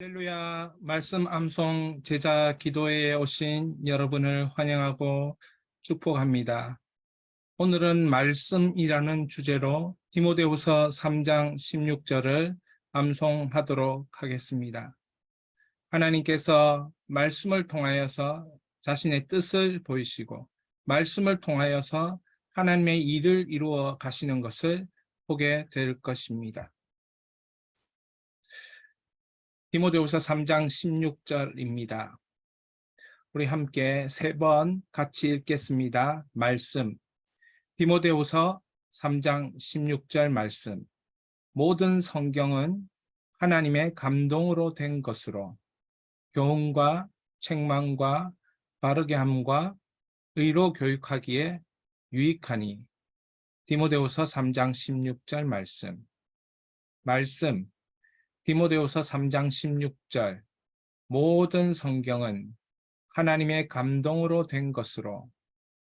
할렐루야, 말씀 암송 제자 기도회에 오신 여러분을 환영하고 축복합니다. 오늘은 말씀이라는 주제로 디모데후서 3장 16절을 암송하도록 하겠습니다. 하나님께서 말씀을 통하여서 자신의 뜻을 보이시고 말씀을 통하여서 하나님의 일을 이루어 가시는 것을 보게 될 것입니다. 디모데후서 3장 16절입니다. 우리 함께 세 번 같이 읽겠습니다. 말씀. 디모데후서 3장 16절 말씀. 모든 성경은 하나님의 감동으로 된 것으로 교훈과 책망과 바르게 함과 의로 교육하기에 유익하니. 디모데후서 3장 16절 말씀. 말씀. 디모데후서 3장 16절. 모든 성경은 하나님의 감동으로 된 것으로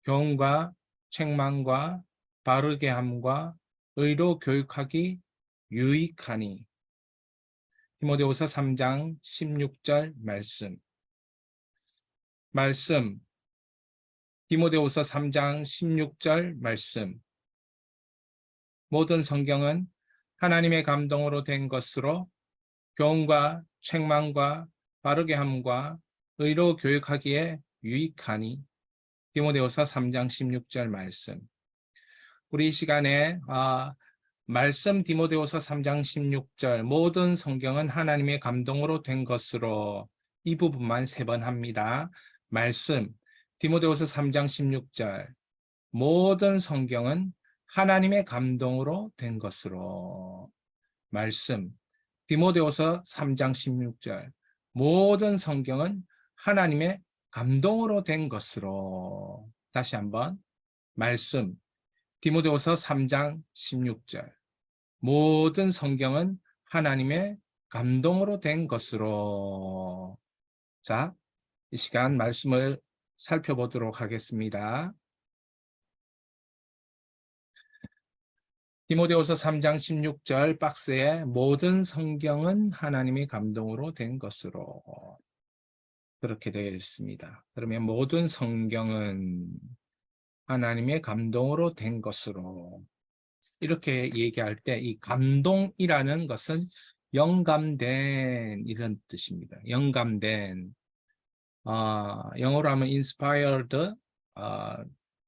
교훈과 책망과 바르게 함과 의로 교육하기 유익하니. 디모데후서 3장 16절 말씀. 말씀. 디모데후서 3장 16절 말씀. 모든 성경은 하나님의 감동으로 된 것으로 교훈과 책망과 바르게 함과 의로 교육하기에 유익하니. 디모데후서 3장 16절 말씀. 우리 이 시간에 말씀 디모데후서 3장 16절 모든 성경은 하나님의 감동으로 된 것으로 이 부분만 세 번 합니다. 말씀 디모데후서 3장 16절 모든 성경은 하나님의 감동으로 된 것으로. 말씀 디모데후서 3장 16절 모든 성경은 하나님의 감동으로 된 것으로. 다시 한번. 말씀 디모데후서 3장 16절 모든 성경은 하나님의 감동으로 된 것으로. 자, 이 시간 말씀을 살펴보도록 하겠습니다. 디모데후서 3장 16절 박스에 모든 성경은 하나님의 감동으로 된 것으로 그렇게 되어 있습니다. 그러면 모든 성경은 하나님의 감동으로 된 것으로 이렇게 얘기할 때 이 감동이라는 것은 영감된 이런 뜻입니다. 영감된. 영어로 하면 inspired,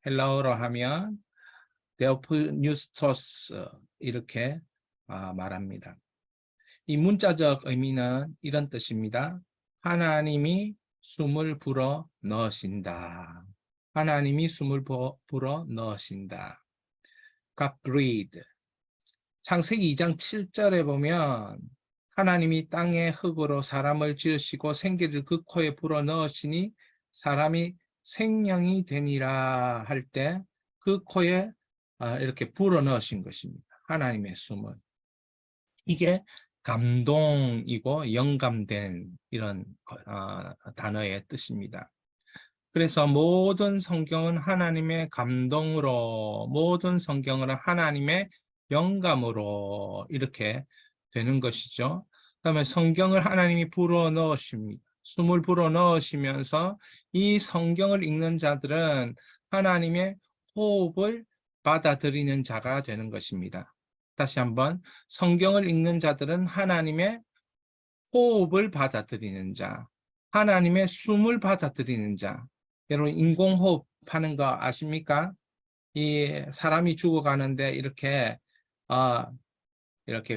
헬라어로 하면 데오프뉴스토스 이렇게 말합니다. 이 문자적 의미는 이런 뜻입니다. 하나님이 숨을 불어 넣으신다. 하나님이 숨을 불어 넣으신다. God breathed. 창세기 2장 7절에 보면 하나님이 땅의 흙으로 사람을 지으시고 생기를 그 코에 불어 넣으시니 사람이 생명이 되니라 할 때 그 코에 이렇게 불어 넣으신 것입니다. 하나님의 숨을. 이게 감동이고 영감된 이런 단어의 뜻입니다. 그래서 모든 성경은 하나님의 감동으로, 모든 성경은 하나님의 영감으로 이렇게 되는 것이죠. 그다음에 성경을 하나님이 불어 넣으십니다. 숨을 불어 넣으시면서 이 성경을 읽는 자들은 하나님의 호흡을 받아들이는 자가 되는 것입니다. 다시 한번. 성경을 읽는 자들은 하나님의 호흡을 받아들이는 자, 하나님의 숨을 받아들이는 자. 여러분 인공호흡 하는 거 아십니까? 이 사람이 죽어가는데 이렇게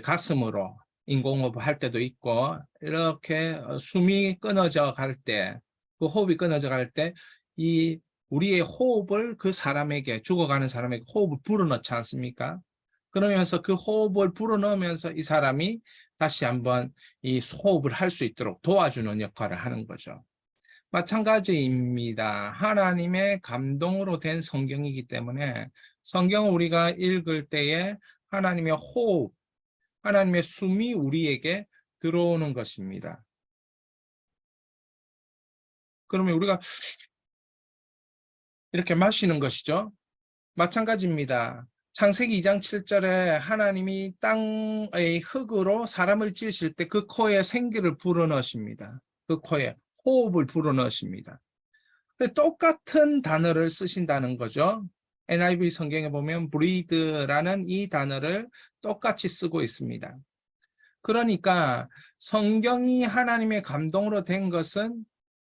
가슴으로 인공호흡 할 때도 있고 이렇게 숨이 끊어져 갈 때, 그 호흡이 끊어져 갈 때 이 우리의 호흡을 그 사람에게, 죽어가는 사람에게 호흡을 불어넣지 않습니까? 그러면서 그 호흡을 불어넣으면서 이 사람이 다시 한번 이 호흡을 할 수 있도록 도와주는 역할을 하는 거죠. 마찬가지입니다. 하나님의 감동으로 된 성경이기 때문에 성경을 우리가 읽을 때에 하나님의 호흡, 하나님의 숨이 우리에게 들어오는 것입니다. 그러면 우리가 이렇게 마시는 것이죠. 마찬가지입니다. 창세기 2장 7절에 하나님이 땅의 흙으로 사람을 지으실 때 그 코에 생기를 불어넣으십니다. 그 코에 호흡을 불어넣으십니다. 똑같은 단어를 쓰신다는 거죠. NIV 성경에 보면 breathe라는 이 단어를 똑같이 쓰고 있습니다. 그러니까 성경이 하나님의 감동으로 된 것은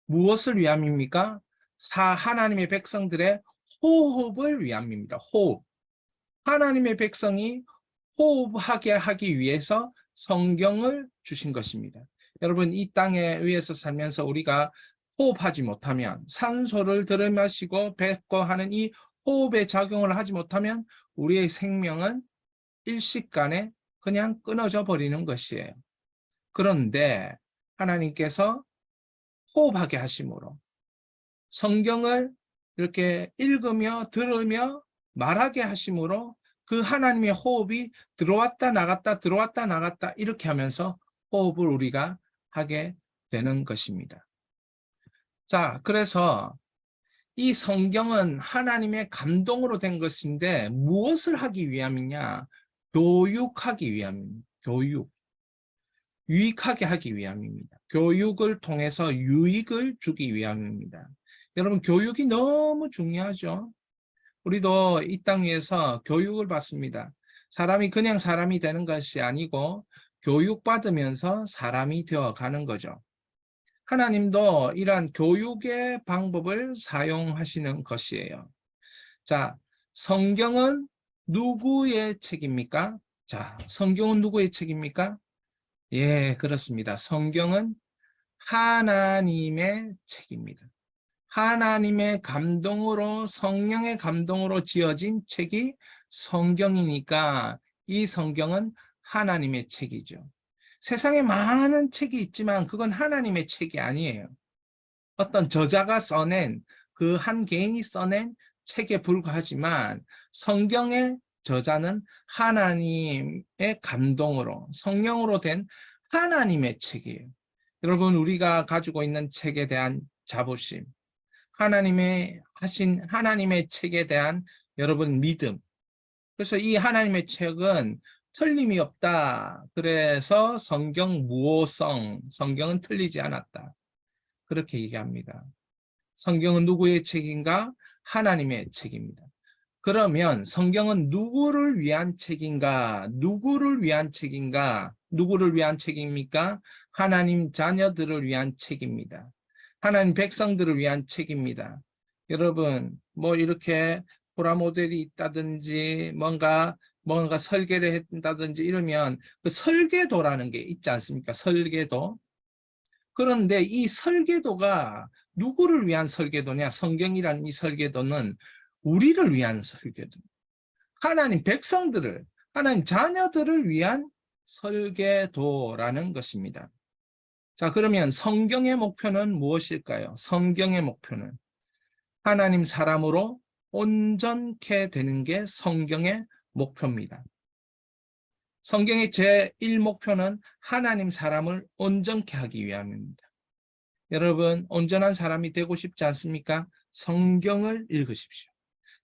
무엇을 위함입니까? 하나님의 백성들의 호흡을 위함입니다. 호흡. 하나님의 백성이 호흡하게 하기 위해서 성경을 주신 것입니다. 여러분, 이 땅에 위에서 살면서 우리가 호흡하지 못하면, 산소를 들이마시고 뱉고 하는 이 호흡의 작용을 하지 못하면 우리의 생명은 일시간에 그냥 끊어져 버리는 것이에요. 그런데 하나님께서 호흡하게 하심으로 성경을 이렇게 읽으며 들으며 말하게 하심으로 그 하나님의 호흡이 들어왔다 나갔다 들어왔다 나갔다 이렇게 하면서 호흡을 우리가 하게 되는 것입니다. 자, 그래서 이 성경은 하나님의 감동으로 된 것인데 무엇을 하기 위함이냐? 교육하기 위함입니다. 교육. 유익하게 하기 위함입니다. 교육을 통해서 유익을 주기 위함입니다. 여러분, 교육이 너무 중요하죠. 우리도 이 땅 위에서 교육을 받습니다. 사람이 그냥 사람이 되는 것이 아니고 교육받으면서 사람이 되어가는 거죠. 하나님도 이러한 교육의 방법을 사용하시는 것이에요. 자, 성경은 누구의 책입니까? 자, 성경은 누구의 책입니까? 예, 그렇습니다. 성경은 하나님의 책입니다. 하나님의 감동으로, 성령의 감동으로 지어진 책이 성경이니까 이 성경은 하나님의 책이죠. 세상에 많은 책이 있지만 그건 하나님의 책이 아니에요. 어떤 저자가 써낸, 그 한 개인이 써낸 책에 불과하지만 성경의 저자는 하나님의 감동으로, 성령으로 된 하나님의 책이에요. 여러분, 우리가 가지고 있는 책에 대한 자부심, 하나님의 하신 하나님의 책에 대한 여러분 믿음. 그래서 이 하나님의 책은 틀림이 없다. 그래서 성경 무오성, 성경은 틀리지 않았다. 그렇게 얘기합니다. 성경은 누구의 책인가? 하나님의 책입니다. 그러면 성경은 누구를 위한 책인가? 누구를 위한 책인가? 누구를 위한 책입니까? 하나님 자녀들을 위한 책입니다. 하나님 백성들을 위한 책입니다. 여러분, 뭐 이렇게 프라모델이 있다든지 뭔가 설계를 한다든지 이러면 그 설계도라는 게 있지 않습니까? 설계도. 그런데 이 설계도가 누구를 위한 설계도냐? 성경이라는 이 설계도는 우리를 위한 설계도. 하나님 백성들을, 하나님 자녀들을 위한 설계도라는 것입니다. 자, 그러면 성경의 목표는 무엇일까요? 성경의 목표는 하나님 사람으로 온전케 되는 게 성경의 목표입니다. 성경의 제1목표는 하나님 사람을 온전케 하기 위함입니다. 여러분, 온전한 사람이 되고 싶지 않습니까? 성경을 읽으십시오.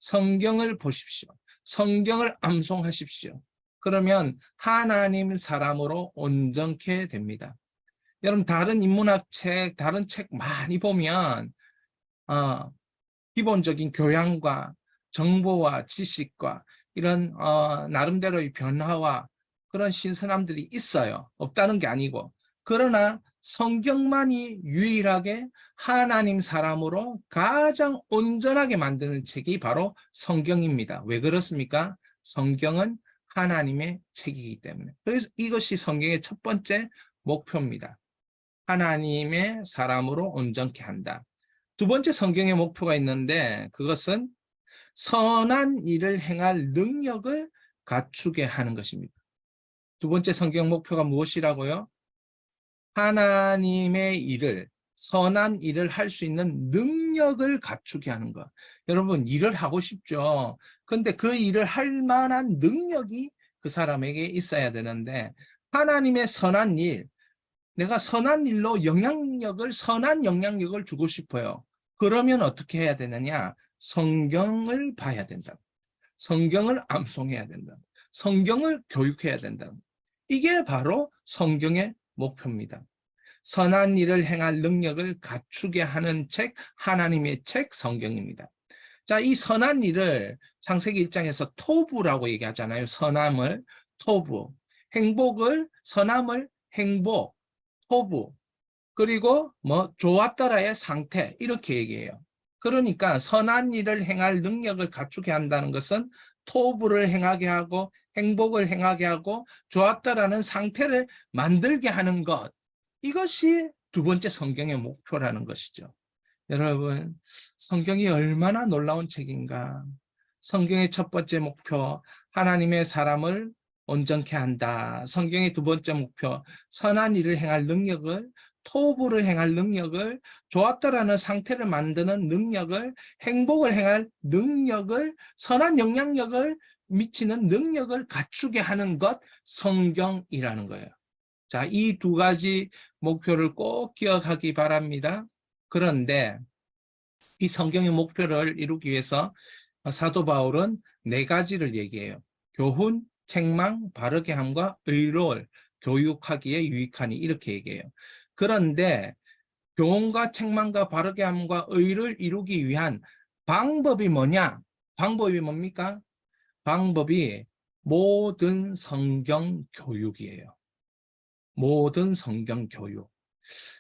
성경을 보십시오. 성경을 암송하십시오. 그러면 하나님 사람으로 온전케 됩니다. 여러분, 다른 인문학 책, 다른 책 많이 보면 기본적인 교양과 정보와 지식과 이런 나름대로의 변화와 그런 신선함들이 있어요. 없다는 게 아니고. 그러나 성경만이 유일하게 하나님 사람으로 가장 온전하게 만드는 책이 바로 성경입니다. 왜 그렇습니까? 성경은 하나님의 책이기 때문에. 그래서 이것이 성경의 첫 번째 목표입니다. 하나님의 사람으로 온전케 한다. 두 번째 성경의 목표가 있는데 그것은 선한 일을 행할 능력을 갖추게 하는 것입니다. 두 번째 성경 목표가 무엇이라고요? 하나님의 일을, 선한 일을 할 수 있는 능력을 갖추게 하는 것. 여러분, 일을 하고 싶죠. 근데 그 일을 할 만한 능력이 그 사람에게 있어야 되는데 하나님의 선한 일, 내가 선한 일로 선한 영향력을 주고 싶어요. 그러면 어떻게 해야 되느냐? 성경을 봐야 된다. 성경을 암송해야 된다. 성경을 교육해야 된다. 이게 바로 성경의 목표입니다. 선한 일을 행할 능력을 갖추게 하는 책, 하나님의 책 성경입니다. 자, 이 선한 일을 창세기 1장에서 토부라고 얘기하잖아요. 선함을 토부, 행복을 선함을 행복, 토부, 그리고 뭐 좋았더라의 상태 이렇게 얘기해요. 그러니까 선한 일을 행할 능력을 갖추게 한다는 것은 토부를 행하게 하고 행복을 행하게 하고 좋았다라는 상태를 만들게 하는 것. 이것이 두 번째 성경의 목표라는 것이죠. 여러분, 성경이 얼마나 놀라운 책인가. 성경의 첫 번째 목표, 하나님의 사람을 온전케 한다. 성경의 두 번째 목표, 선한 일을 행할 능력을, 토부를 행할 능력을, 좋았다라는 상태를 만드는 능력을, 행복을 행할 능력을, 선한 영향력을 미치는 능력을 갖추게 하는 것, 성경이라는 거예요. 자, 이 두 가지 목표를 꼭 기억하기 바랍니다. 그런데 이 성경의 목표를 이루기 위해서 사도 바울은 네 가지를 얘기해요. 교훈, 책망, 바르게 함과 의로를 교육하기에 유익하니 이렇게 얘기해요. 그런데 교훈과 책망과 바르게 함과 의를 이루기 위한 방법이 뭐냐? 방법이 뭡니까? 방법이 모든 성경 교육이에요. 모든 성경 교육.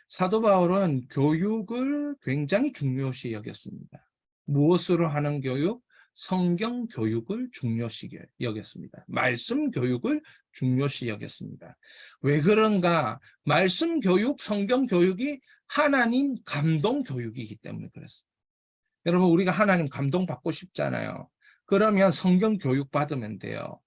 사도 바울은 교육을 굉장히 중요시 여겼습니다. 무엇으로 하는 교육? 성경 교육을 중요시 여겼습니다. 말씀 교육을 중요시 여겼습니다. 왜 그런가? 말씀 교육, 성경 교육이 하나님 감동 교육이기 때문에 그랬어요. 여러분, 우리가 하나님 감동 받고 싶잖아요. 그러면 성경 교육 받으면 돼요.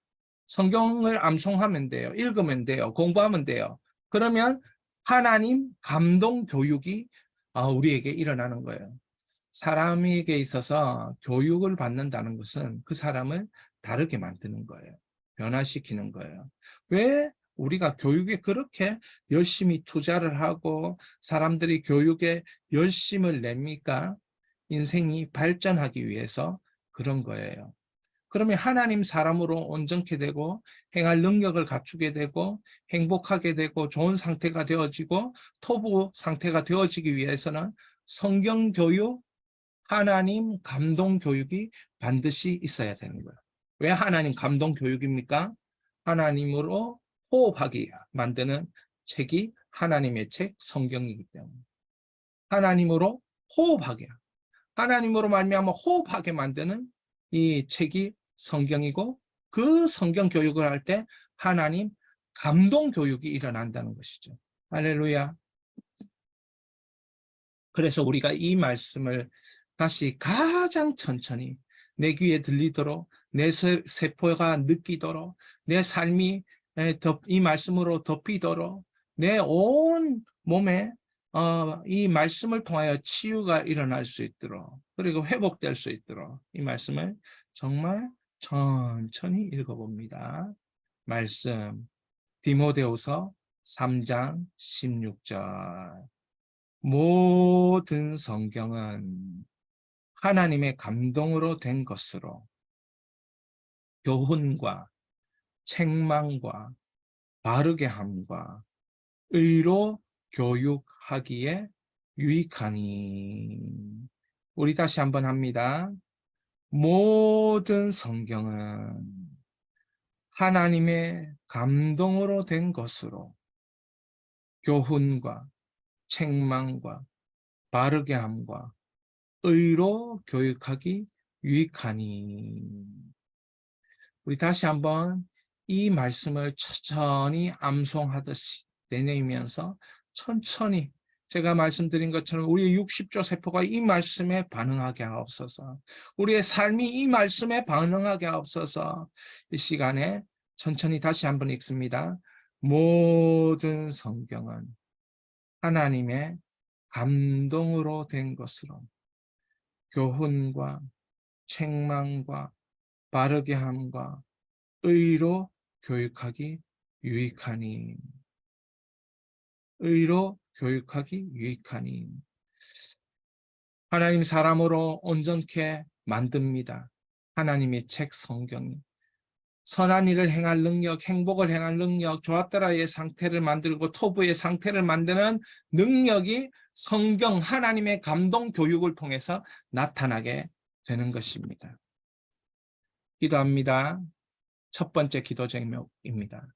성경을 암송하면 돼요. 읽으면 돼요. 공부하면 돼요. 그러면 하나님 감동 교육이 우리에게 일어나는 거예요. 사람에게 있어서 교육을 받는다는 것은 그 사람을 다르게 만드는 거예요. 변화시키는 거예요. 왜 우리가 교육에 그렇게 열심히 투자를 하고 사람들이 교육에 열심을 냅니까? 인생이 발전하기 위해서 그런 거예요. 그러면 하나님 사람으로 온전케 되고 행할 능력을 갖추게 되고 행복하게 되고 좋은 상태가 되어지고 토부 상태가 되어지기 위해서는 성경 교육, 하나님 감동 교육이 반드시 있어야 되는 거예요. 왜 하나님 감동 교육입니까? 하나님으로 호흡하게 만드는 책이 하나님의 책 성경이기 때문에 하나님으로 호흡하게 하나님으로 말미암아 호흡하게 만드는 이 책이 성경이고 그 성경 교육을 할 때 하나님 감동 교육이 일어난다는 것이죠. 할렐루야. 그래서 우리가 이 말씀을 다시 가장 천천히 내 귀에 들리도록 내 세포가 느끼도록 내 삶이 이 말씀으로 덮이도록 내 온 몸에 이 말씀을 통하여 치유가 일어날 수 있도록 그리고 회복될 수 있도록 이 말씀을 정말 천천히 읽어봅니다. 말씀 디모데후서 3장 16절 모든 성경은 하나님의 감동으로 된 것으로 교훈과 책망과 바르게 함과 의로 교육하기에 유익하니. 우리 다시 한번 합니다. 모든 성경은 하나님의 감동으로 된 것으로 교훈과 책망과 바르게 함과 의로 교육하기 유익하니. 우리 다시 한번 이 말씀을 천천히 암송하듯이 내내면서 천천히 제가 말씀드린 것처럼 우리의 60조 세포가 이 말씀에 반응하게 하옵소서. 우리의 삶이 이 말씀에 반응하게 하옵소서. 이 시간에 천천히 다시 한번 읽습니다. 모든 성경은 하나님의 감동으로 된 것으로 교훈과 책망과 바르게 함과 의로 교육하기 유익하니. 의로 교육하기 유익하니. 하나님 사람으로 온전케 만듭니다. 하나님의 책 성경이 선한 일을 행할 능력, 행복을 행할 능력, 조아따라의 상태를 만들고 토부의 상태를 만드는 능력이 성경 하나님의 감동 교육을 통해서 나타나게 되는 것입니다. 기도합니다. 첫 번째 기도 제목입니다.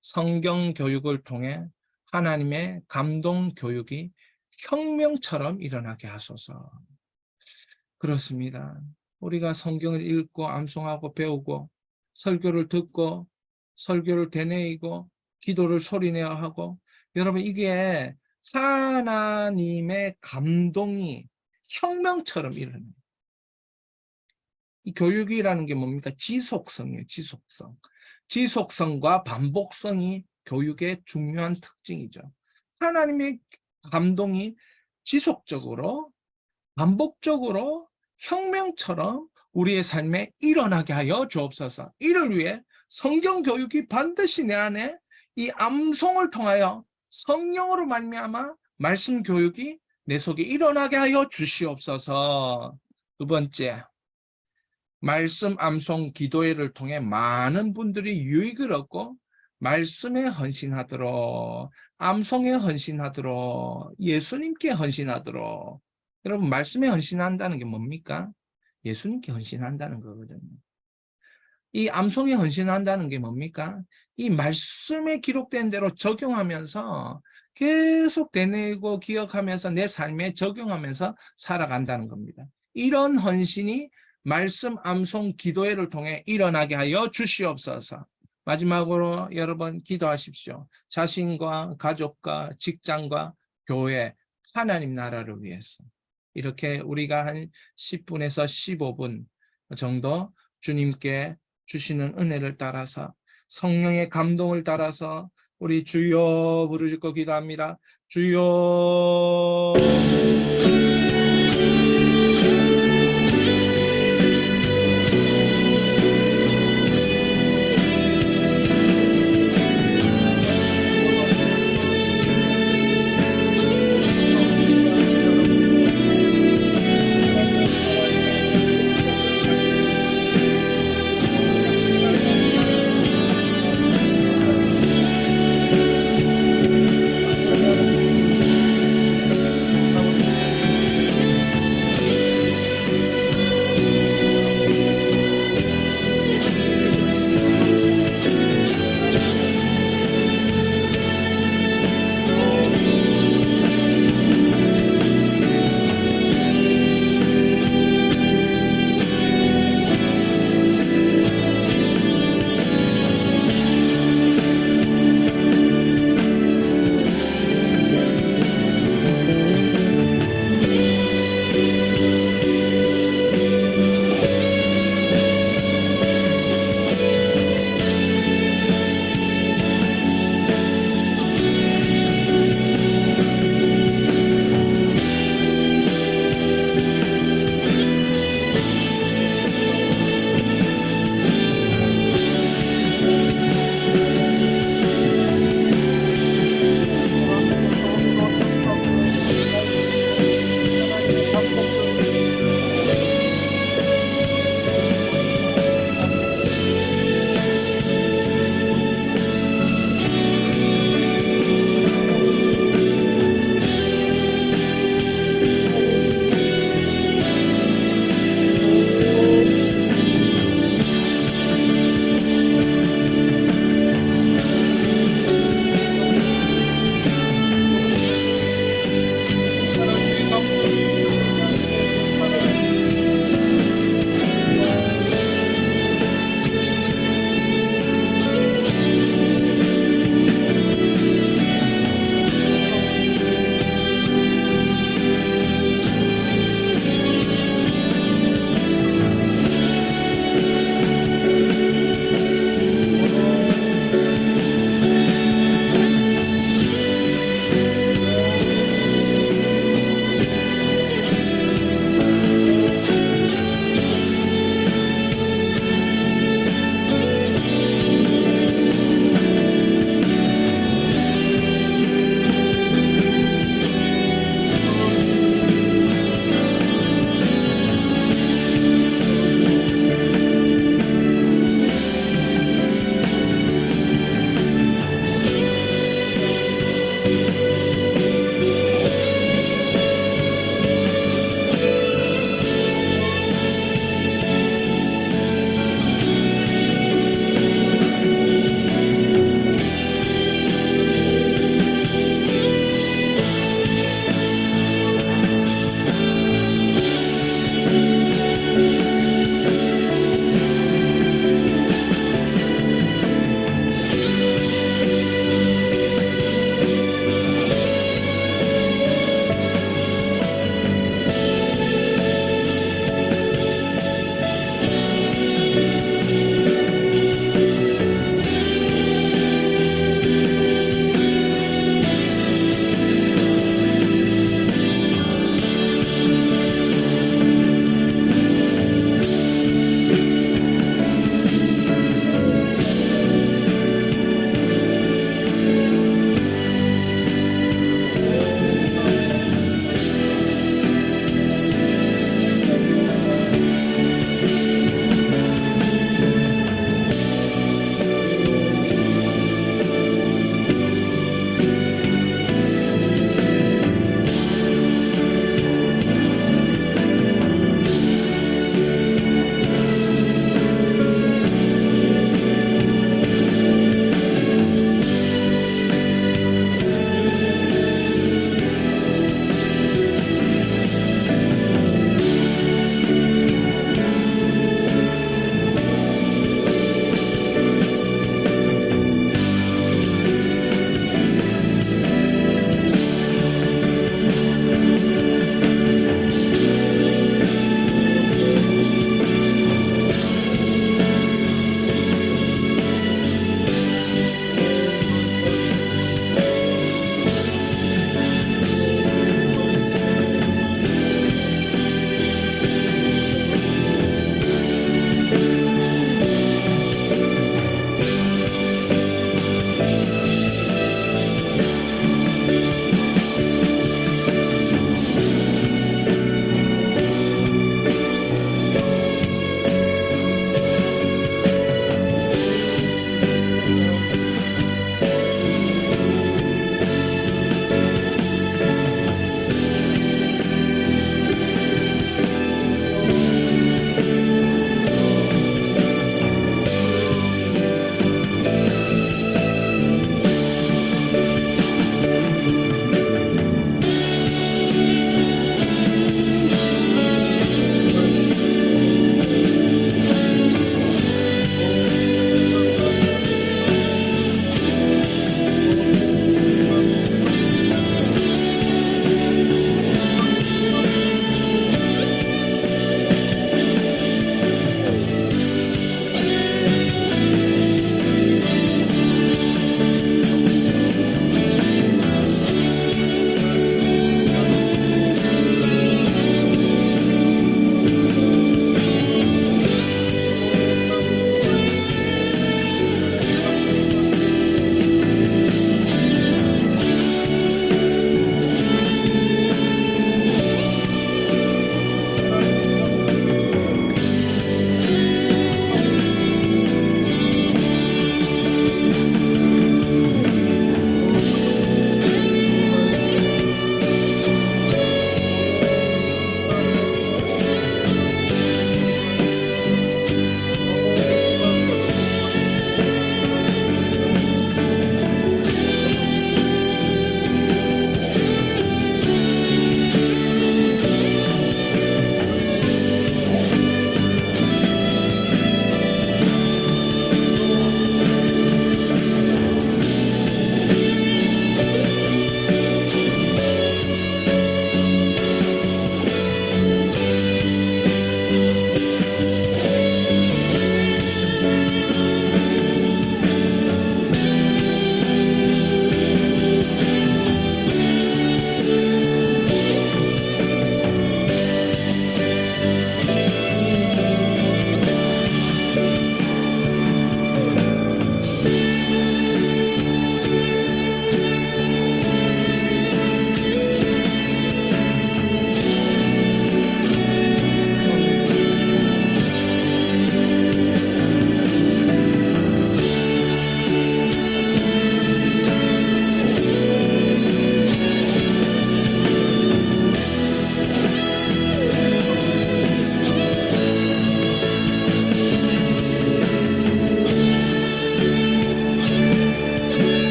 성경 교육을 통해 하나님의 감동 교육이 혁명처럼 일어나게 하소서. 그렇습니다. 우리가 성경을 읽고 암송하고 배우고 설교를 듣고 설교를 되뇌이고 기도를 소리내어 하고 여러분 이게 하나님의 감동이 혁명처럼 일어나요. 이 교육이라는 게 뭡니까? 지속성이에요. 지속성. 지속성과 반복성이 교육의 중요한 특징이죠. 하나님의 감동이 지속적으로 반복적으로 혁명처럼 우리의 삶에 일어나게 하여 주옵소서. 이를 위해 성경 교육이 반드시 내 안에 이 암송을 통하여 성령으로 말미암아 말씀 교육이 내 속에 일어나게 하여 주시옵소서. 두 번째, 말씀 암송 기도회를 통해 많은 분들이 유익을 얻고 말씀에 헌신하도록, 암송에 헌신하도록, 예수님께 헌신하도록. 여러분 말씀에 헌신한다는 게 뭡니까? 예수님께 헌신한다는 거거든요. 이 암송에 헌신한다는 게 뭡니까? 이 말씀에 기록된 대로 적용하면서 계속 되뇌고 기억하면서 내 삶에 적용하면서 살아간다는 겁니다. 이런 헌신이 말씀 암송 기도회를 통해 일어나게 하여 주시옵소서. 마지막으로 여러분 기도하십시오. 자신과 가족과 직장과 교회, 하나님 나라를 위해서. 이렇게 우리가 한 10분에서 15분 정도 주님께 주시는 은혜를 따라서 성령의 감동을 따라서 우리 주여 부르짖고 기도합니다. 주여